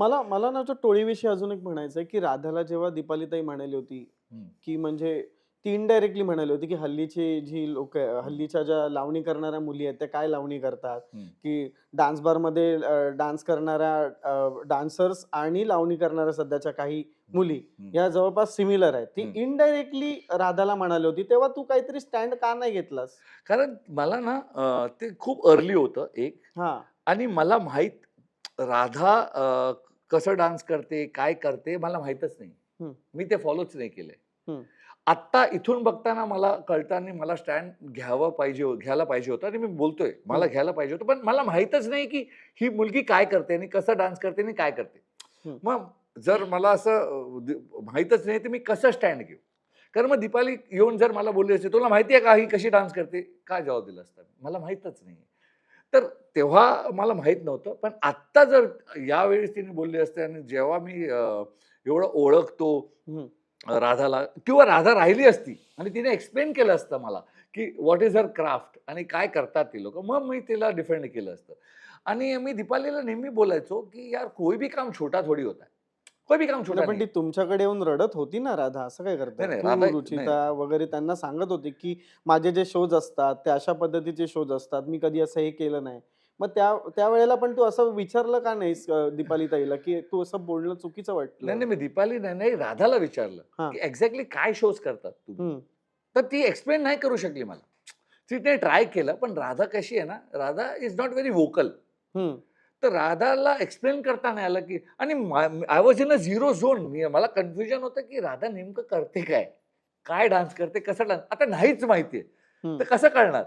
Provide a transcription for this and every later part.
मला मला ना तो टोळीविषयी अजून एक म्हणायचं आहे, की राधाला जेव्हा दीपालीताई म्हणाली होती, हं, की म्हणजे ती इनडायरेक्टली म्हणाली होती, की हल्लीची जी लोकं हं, हल्लीच्या ज्या लावणी करणाऱ्या मुली आहेत, त्या काय लावणी करतात, हं, की डान्स बारमध्ये डान्स करणाऱ्या डान्सर्स आणि लावणी करणाऱ्या सध्याच्या काही हं, मुली हं, या जवळपास सिमिलर आहेत. ती हं. इनडायरेक्टली राधाला म्हणाली होती. तेव्हा तू काहीतरी स्टँड का नाही घेतलास? कारण मला ना ते खूप अर्ली होतं एक हां. आणि मला माहीत राधा कसं डान्स करते, काय करते मला माहीतच नाही. हं, मी ते फॉलोच नाही केलंय. हं, आत्ता इथून बघताना मला कळतं आणि मला स्टँड घ्यायला पाहिजे होतं आणि मी बोलतोय, मला हं, घ्यायला पाहिजे होतं. पण मला माहीतच नाही, की ही मुलगी काय करते आणि कसं डान्स करते आणि काय करते. हं. मग जर मला असं माहीतच नाही, तर मी कसं स्टँड घेऊ? कारण मग दीपाली येऊन जर मला बोलली असती, "तुला माहिती आहे का ही कशी डान्स करते?" काय जबाब दिला असता? मला माहीतच नाही. तर तेव्हा मला माहीत नव्हतं. पण आत्ता जर यावेळेस तिने बोलली असते आणि जेव्हा मी एवढं ओळखतो हं. राधाला किंवा राधा राहिली असती आणि तिने एक्सप्लेन केलं असतं मला, की व्हॉट इज हर क्राफ्ट आणि काय करतात ती लोकं. मग मी तिला डिफेंड केलं असतं. आणि मी दीपालीला नेहमी बोलायचो, की "यार कोई भी काम छोटा थोडी होता है. कोई भी काम नाही, छोटा पण नहीं ती है." तुमच्याकडे येऊन रडत होती ना राधा, असं काय नाही, करताय? नाही राधा तू, नाही. रुचिता वगैरे त्यांना सांगत होती, की माझे जे शोज असतात, ते अशा पद्धतीचे शोज असतात. मी कधी असं हे केलं नाही. मग त्यावेळेला पण तू असं विचारलं का नाहीस दीपाली ताईला, की तू असं बोलणं चुकीचं नाही, वाटलं? नाही मी दीपाली नाही, नाही राधाला विचारलं, हां. की एक्झॅक्टली काय शोज करतात तुम्ही? हं, तर ती एक्सप्लेन नाही करू शकली मला. तिने ट्राय केलं, पण राधा कशी आहे ना, Radha is not very vocal. हं. तर राधाला एक्सप्लेन करता नाही आलं, की आणि I was in a zero zone. मला कन्फ्युजन होतं, की राधा नेमकं करते काय? काय डान्स करते? कसं डान्स? आता नाहीच माहिती आहे. हं. तर कसं कळणार?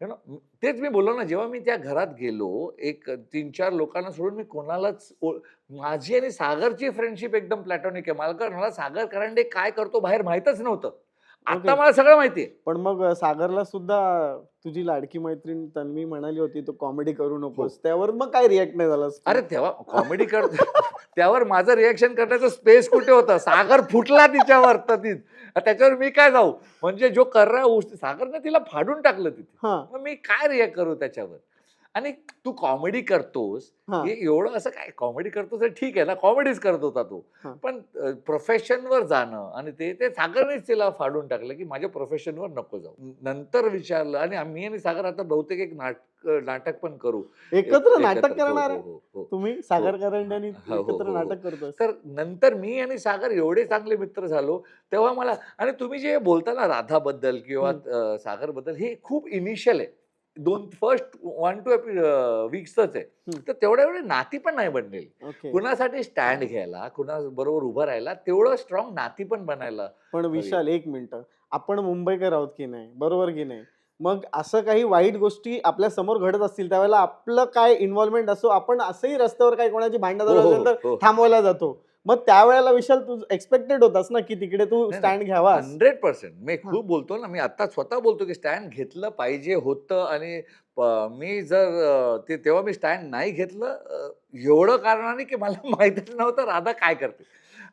यू नो तेच मी बोललो ना, जेव्हा मी त्या घरात गेलो, एक 3-4 लोकांना सोडून मी कोणालाच माझी आणि सागरची फ्रेंडशिप एकदम प्लॅटॉनिक आहे. मला सागर करंडे काय करतो बाहेर माहीतच नव्हतं. ओके. आता मला सगळं माहिती आहे. पण मग सागरला सुद्धा तुझी लाडकी मैत्रीण तन्वी म्हणाली होती, "तू कॉमेडी करू हो. नकोस." त्यावर मग काय रिएक्ट नाही झालास अरे तू? तेव्हा कॉमेडी करतो त्यावर माझं रिएक्शन करण्याचं स्पेस कुठे होतं? सागर फुटला तिच्यावर तधीच. त्याच्यावर मी काय जाऊ? म्हणजे जो कर रहा है सागरने तिला फाडून टाकलं तिथे. हां, मग मी काय रिएक्ट करू त्याच्यावर? आणि तू कॉमेडी करतोस, हे हां, एवढं असं काय कॉमेडी करतोस तर ठीक आहे ना, कॉमेडीच करत होता तो. हां. पण प्रोफेशनवर जाणं आणि ते सागरनेच तिला फाडून टाकलं, की माझ्या प्रोफेशनवर नको जाऊ. नंतर विचारलं आणि मी आणि सागर आता बहुतेक एक नाटक पण करू. एकत्र नाटक एकत्र. हो, करणार हो, आहे? हो, हो. तुम्ही हो. सागर हां. करंड्यानी हो, हो, एकत्र हो, हो. नाटक करतोयस? तर नंतर मी आणि सागर एवढे चांगले मित्र झालो, तेव्हा मला आणि तुम्ही जे बोलता ना राधाबद्दल किंवा हं, सागरबद्दल हे खूप इनिशियल आहे. फर्स्ट 1-2 वीक्सच आहे. हं. तर तेवढ्या एवढी नाती पण नाही बनलेली. ओके. कुणासाठी स्टँड घ्यायला, कुणाबरोबर उभं राहायला, तेवढं स्ट्राँग नाती पण बनायला पण हवी. विशाल एक मिनिटं. आपण मुंबईकर आहोत की नाही, बरोबर की नाही? मग असं काही वाईट गोष्टी आपल्या समोर घडत असतील, त्यावेळेला आपलं काय इन्व्हॉल्वमेंट असो, आपण असंही रस्त्यावर काही कोणाची भांडणं हो, चालू हो, असेल तर हो. थांबवायला जातो. मग त्यावेळेला विशाल तू एक्स्पेक्टेड होतास ना, की तिकडे तू नाही, नाही. स्टँड घ्यावास? 100% मी हां. खूप बोलतो ना, मी आता स्वतः बोलतो, की स्टँड घेतलं पाहिजे होतं आणि मी जर तेव्हा मी स्टँड नाही घेतलं एवढं कारणाने, की मला माहीतच नव्हतं राधा काय करते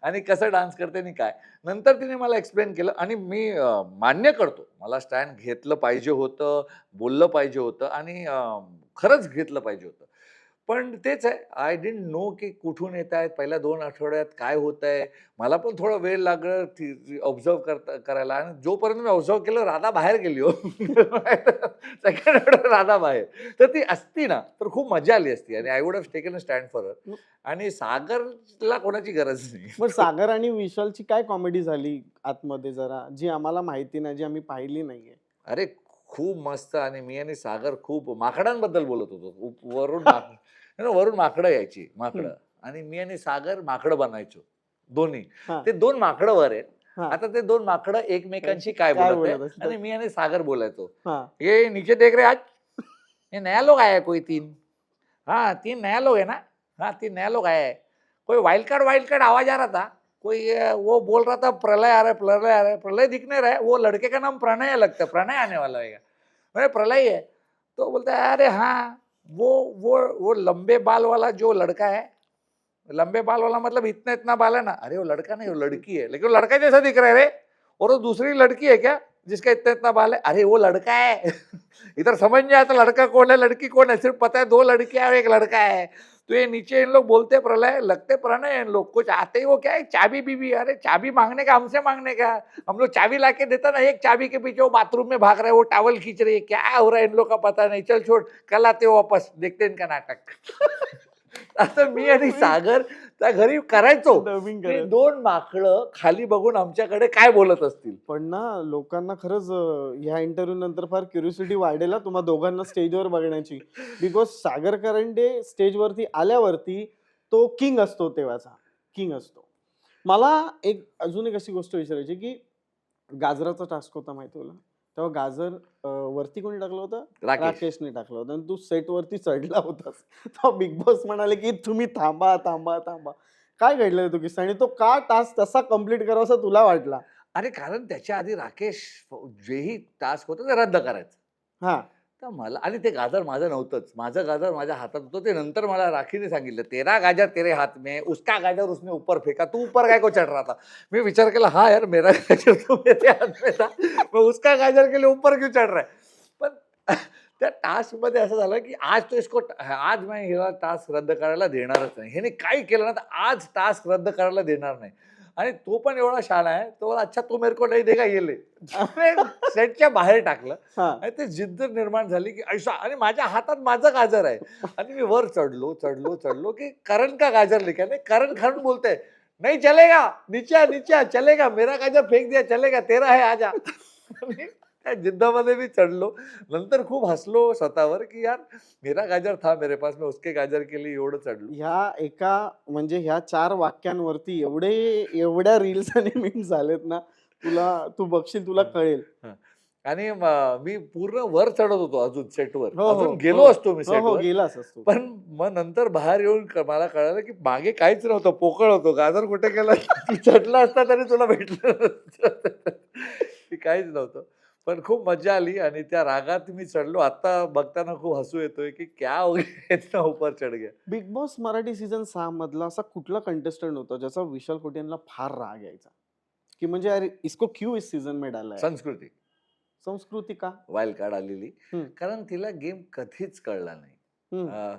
आणि कसं डान्स करते आणि काय. नंतर तिने मला एक्सप्लेन केलं आणि मी मान्य करतो. मला स्टँड घेतलं पाहिजे होतं, बोललं पाहिजे होतं आणि खरंच घेतलं पाहिजे होतं. पण तेच आहे, आय डिडंट नो की कुठून येतायत, पहिल्या 2 आठवड्यात काय होतंय. मला पण थोडा वेळ लागला ऑब्झर्व्ह करायला आणि जोपर्यंत मी ऑब्झर्व्ह केलं राधा बाहेर गेली हो. सेकंड ऑर्डर राधा बाहेर. तर ती असती ना, तर खूप मजा आली असती आणि I would have taken a stand for her मग आणि सागरला कोणाची गरज नाही. मग सागर आणि विशालची काय कॉमेडी झाली आतमध्ये जरा, जी आम्हाला माहिती नाही, जी आम्ही पाहिली नाहीये? अरे, खूप मस्त आणि मी आणि सागर खूप माकडांबद्दल बोलत होतो. वरून माकडं यायची, हं. माकडं आणि मी आणि सागर माकडं बनायचो, दोन्ही. हां, ते 2 माकडं वर आहेत. हां. आता ते 2 माकडं एकमेकांशी काय काय बोलत आहे बोलत असतात? आणि मी आणि सागर बोलायचो. हां. "ये नीचे देख रे आज, ये नया लोग आया है कोई 3." हाँ, 3 नया लोग है ना? हाँ, 3 नया लोग आया है। कोई वाइल्ड कार्ड आवाज़ आ रहा था। कोई वो बोल रहा था प्रलय आ रहा है, प्रलय आ रहा है। प्रलय दिख नहीं रहा है। वो लड़के का नाम प्रणय है लगता है, प्रणय आने वाला है क्या? मैंने प्रलय है। तो बोलता है अरे हाँ, वो लंबे बाल वाला जो लड़का है, लंबे बाल वाला मतलब इतना-इतना बाल है ना? अरे वो लड़का नहीं, वो लड़की है। लेकिन वो लड़का जैसा दिख रहा है रे। और वो दूसरी लड़की है क्या? जिसका इतना-इतना बाल है? अरे वो लड़का है। इधर समझ नहीं आता लड़का कौन है, लड़की कौन है? सिर्फ पता है 2 लड़कियाँ और 1 लड़का है। तो ये नीचे इन लोग बोलते प्रलय लगते प्रणय, इन लोग कुछ आते ही वो क्या है चाबी बीबी, अरे चाबी मांगने का हमसे मांगने का, हम लोग चाबी लाके देता ना, एक चाबी के पीछे वो बाथरूम में भाग रहा है, वो टॉवल खींच रही है, क्या हो रहा है इन लोग का पता नहीं, चल छोड़ कल आते हो वापस देखते इनका नाटक. आता मी आणि सागर त्या घरी करायचो. डबिंग ते करत. 2 माकडं खाली बघून आमच्याकडे काय बोलत असतील. पण ना लोकांना खरंच ह्या इंटरव्ह्यू नंतर फार क्युरिओसिटी वाढेल हा तुम्हा दोघांना स्टेजवर बघण्याची. बिकॉज सागर करंडे स्टेजवरती आल्यावरती तो किंग असतो तेव्हाचा. किंग असतो. मला अजून एक अशी गोष्ट विचारायची की गाजराचा टास्क होता माहिती तुला? तेव्हा गाजर वरती कोणी टाकलं होतं? राकेश. राकेशने टाकलं होतं आणि तू सेटवरती चढला होतास. तेव्हा बिग बॉस म्हणाले की तुम्ही थांबा, थांबा, थांबा. काय घडलं तो किस्सा आणि तो का टास्क तसा कंप्लीट करावासा तुला वाटला? अरे कारण त्याच्या आधी राकेश जेही टास्क होतं ते रद्द करायचं. हां. तर मला आणि ते गाजर माझं नव्हतंच. माझं गाजर माझ्या हातात होतं. ते नंतर मला राखीने सांगितलं, "तेरा गाजर तेरे हाथ में है, उसका गाजर उसने ऊपर फेंका, तू ऊपर काय को चढ़ रहा था?" मी विचार केला, "हाँ यार, मेरा गाजर तो मेरे हाथ में था, मैं उसका गाजर के लिए ऊपर क्यों चढ़ रहा है?" पण त्या टास्कमध्ये असं झालं, की आज मैं हिला टास्क रद्द करायला देणारच नाही. ह्याने काही केलं ना, तर आज टास्क रद्द करायला देणार नाही. आणि तो पण एवढा शहाणा आहे, तो बोला, "अच्छा तू मेरे को नहीं देगा, ये ले." सेटच्या बाहेर टाकलं. हां. आणि ते जिद्द निर्माण झाली की ऐसा आणि माझ्या हातात माझं गाजर आहे आणि मी वर चढलो की करण का गाजर लेके आए? करण खरण बोलते नहीं चलेगा, नीचे आ, नीचे आ, चलेगा, मेरा गाजर फेंक दिया, चलेगा, तेरा है, आजा. आणि त्या जिद्दामध्ये मी चढलो. नंतर खूप हसलो स्वतःवर की यार मेरा गाजर था मेरे पास, मैं उसके गाजर के लिए एवढं चढलो. ह्या एका म्हणजे ह्या 4 वाक्यांवरती एवढ्या रील्स आणि मीम्स झालेत ना, तू बघशील तुला कळेल. हं. आणि मी पूर्ण वर चढत होतो अजून सेटवर. हो, हो, अजून गेलो हो. असतो मी हो, हो, सेटवर. गेलास असतो. पण मग नंतर बाहेर येऊन मला कळालं की मागे काहीच नव्हतं, पोकळ होतो. गाजर कुठे गेला? तू चढला असता तरी तुला भेटलं नसतं. की काहीच नव्हतं. पण खूप मज्जा आली आणि त्या रागात मी चढलो. आता बघताना खूप हसू येतोय की क्या हो गया इतना ऊपर चढ गया. बिग बॉस मराठी सीझन 6 मधला असा कुठला कंटेस्टंट होता ज्याचा विशाल कोटियांना फार राग यायचा? की म्हणजे यार इसको क्यों इस सीझन में डाला है? संस्कृती संस्कृती का? वाईल्ड कार्ड आलेली. हं, कारण तिला गेम कधीच कळला नाही. हं,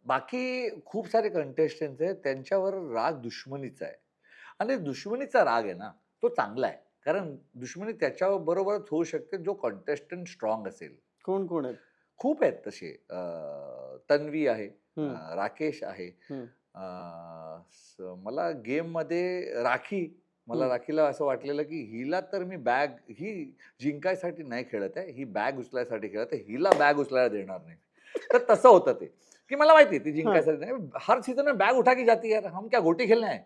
बाकी खूप सारे कंटेस्टंट्स आहेत त्यांच्यावर राग दुश्मनीचा आहे आणि दुश्मनीचा राग आहे ना तो चांगला आहे कारण दुश्मनी त्याच्या बरोबरच होऊ शकते जो कंटेस्टंट स्ट्रॉंग असेल. कोण आहेत? खूप आहेत तसे. तन्वी आहे, हं, राकेश आहे, हं, मला गेम मध्ये मला हं. राखीला असं वाटलेलं की हिला तर मी बॅग ही जिंकायसाठी नाही खेळत आहे, ही बॅग उचलायसाठी खेळत आहे, हिला बॅग उचलायला देणार नाही. तर तसं होतं ते की मला माहिती आहे ती हां. जिंकायसाठी नाही, हर सीझन में बॅग उठा की जाती है यार, हम क्या गोटी खेलना है.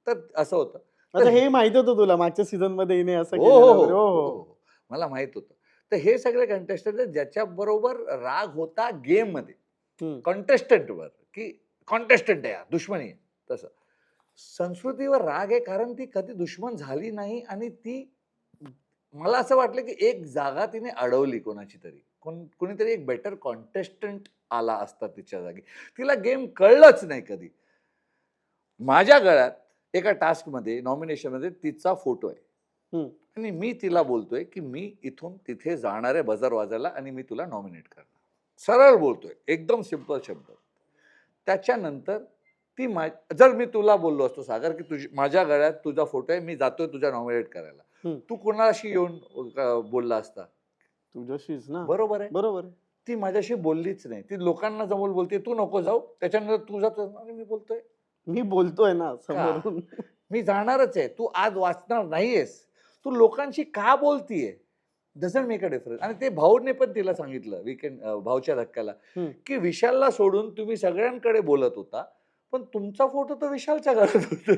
तर असं होतं. तर अच्छा हे माहित होतं तुला मागच्या सीझन मध्ये हिने असं हो, केलेलं हो, वगैरे. हो. हो, हो, हो. हो. मला माहीत होतं. तर हे सगळे कंटेस्टंट आहेत ज्याच्याबरोबर राग होता गेममध्ये. हं, कंटेस्टंटवर, की कॉन्टेस्टंट आहे हा, दुश्मनी आहे, तसं. संस्कृतीवर राग आहे कारण ती कधी दुश्मन झाली नाही आणि ती मला असं वाटलं, की एक जागा तिने अडवली कोणाची तरी. कोणीतरी एक बेटर कॉन्टेस्टंट आला असता तिच्या जागी. तिला गेम कळलंच नाही कधी. माझ्या गळ्यात एका टास्कमध्ये, नॉमिनेशनमध्ये तिचा फोटो आहे. हं. आणि मी तिला बोलतोय, की मी इथून तिथे जाणार आहे बजर वाजायला आणि मी तुला नॉमिनेट करणार. सरळ बोलतोय, एकदम सिंपल शब्द. त्याच्यानंतर जर मी तुला बोललो असतो सागर, की माझ्या गळ्यात तुझा फोटो आहे, मी जातोय तुझ्या नॉमिनेट करायला. हं. तू कोणाशी येऊन बोलला असता? तुझ्याशीच ना. बरोबर आहे. बरोबर आहे. ती माझ्याशी बोललीच नाही. ती लोकांना समोर बोलते, "तू नको जाऊ." त्याच्यानंतर तू जातो आणि मी बोलतोय, मी बोलतोय ना "का? समोरून. मी जाणारच आहे. तू आज वाचणार नाहीयेस. तू लोकांशी का बोलतीये?" Doesn't make a difference. आणि ते भाऊने पण तिला सांगितलं भाऊच्या धक्क्याला, हं. की विशालला सोडून तुम्ही सगळ्यांकडे बोलत होता, पण तुमचा फोटो तर विशालच्या घरात होता.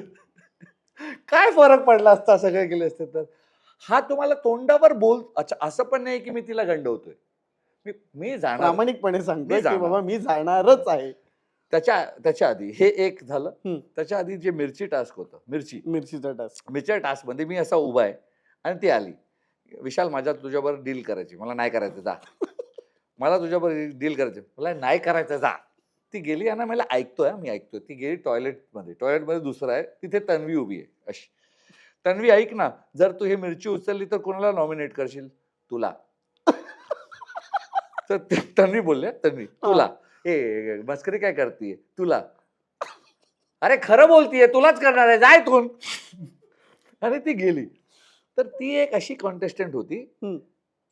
काय फरक पडला असता सगळे गेले असते तर? हा तुम्हाला तोंडावर अच्छा असं पण नाही की मी तिला गंडवतोय. मी मी जाणार. प्रामाणिकपणे मी सांगतोय की जाणार. बाबा मी जाणारच आहे. त्याच्या आधी हे एक झालं. हं. त्याच्या आधी जे मिरची टास्क होतं, मिरचीचा टास्क. मिरच्या टास्कमध्ये मी असा उभा आहे आणि ती आली. "विशाल माझ्या तुझ्याबरोबर डील करायची." "मला नाही करायचं जा." "मला तुझ्याबरोबर डील करायची." "मला नाही करायचं जा." ती गेली आणि मला ऐकतोय मी ऐकतोय. ती गेली टॉयलेटमध्ये. टॉयलेटमध्ये दुसरा आहे. तिथे तन्वी उभी आहे अशी. "तन्वी ऐक ना, जर तू ही मिरची उचलली तर कोणाला नॉमिनेट करशील?" "तुला." तर तन्वी बोलल्या, "तन्वी हां. तुला." ए मस्करी काय करतीये तुला, अरे खरं बोलतीये, तुलाच करणार आहे, जाय इथून. आणि ती गेली. तर ती एक अशी कॉन्टेस्टंट होती हम्म.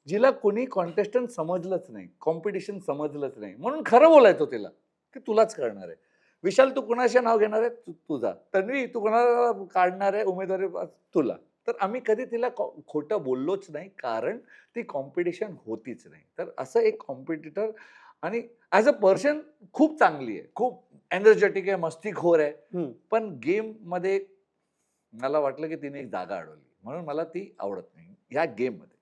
जिला कोणी कॉन्टेस्टंट समजलंच नाही, कॉम्पिटिशन समजलंच नाही, म्हणून खरं बोलायचो तिला की तुलाच करणार आहे. विशाल तू कुणाचे नाव घेणार आहे, तुझा. तन्वी तू कोणाला काढणार आहे उमेदवारी, तुला. तर आम्ही कधी तिला खोटं बोललोच नाही, कारण ती कॉम्पिटिशन होतीच नाही. तर असं एक कॉम्पिटिटर आणि ॲज अ पर्सन खूप चांगली आहे, खूप एनर्जेटिक आहे, मस्तीखोर आहे. हम्म. पण गेम मध्ये मला वाटलं की तिने एक जागा अडवली, म्हणून मला ती आवडत नाही ह्या गेम मध्ये.